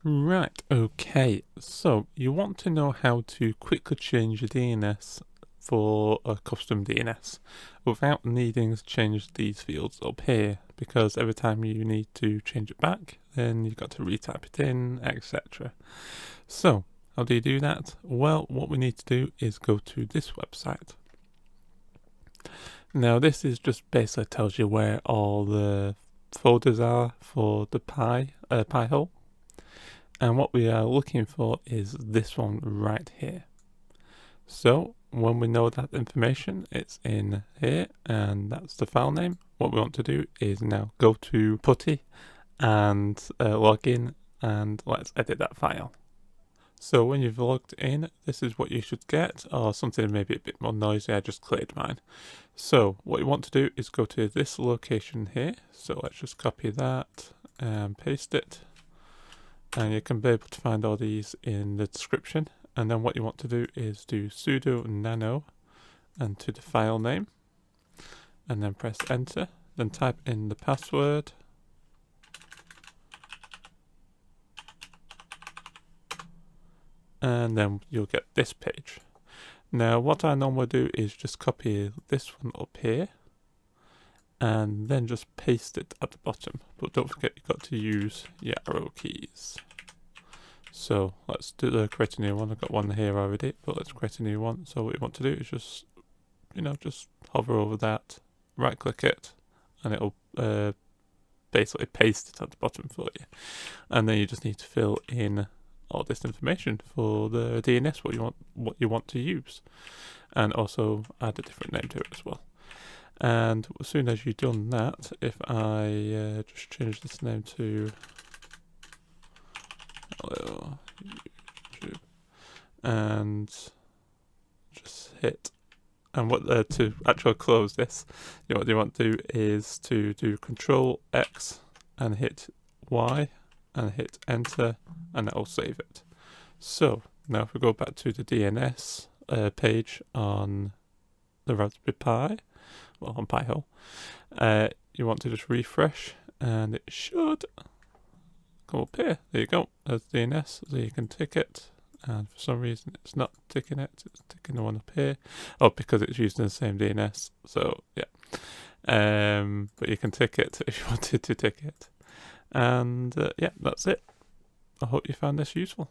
Right, okay, so you want to know how to quickly change your DNS for a custom DNS without needing to change these fields up here, because every time you need to change it back, then you've got to retype it in, etc. So, how do you do that? Well, what we need to do is go to this website. Now, this is just basically tells you where all the folders are for the pihole. And what we are looking for is this one right here. So when we know that information, it's in here and that's the file name. What we want to do is now go to PuTTY and log in, and let's edit that file. So when you've logged in, this is what you should get, or something maybe a bit more noisy. I just cleared mine. So what you want to do is go to this location here. So let's just copy that and paste it. And you can be able to find all these in the description. And then what you want to do is do sudo nano and to the file name, and then press enter, then type in the password, and then you'll get this page. Now what I normally do is just copy this one up here and then just paste it at the bottom, but don't forget you've got to use your arrow keys. So let's create a new one. I've got one here already, but let's create a new one. So what you want to do is just, just hover over that, right click it, and it'll basically paste it at the bottom for you. And then you just need to fill in all this information for the DNS, what you want to use, and also add a different name to it as well. And as soon as you've done that, if I just change this name to hello YouTube and just hit, and what to actually close this, what you want to do is to do Control X and hit Y and hit enter, and that will save it. So now if we go back to the DNS page on the Raspberry Pi, well on Pi-hole, you want to just refresh and it should come up here. There you go, there's DNS, so you can tick it, and for some reason it's not ticking it, it's ticking the one up here. Oh, because it's using the same DNS, so yeah. But you can tick it if you wanted to tick it. And yeah, that's it. I hope you found this useful.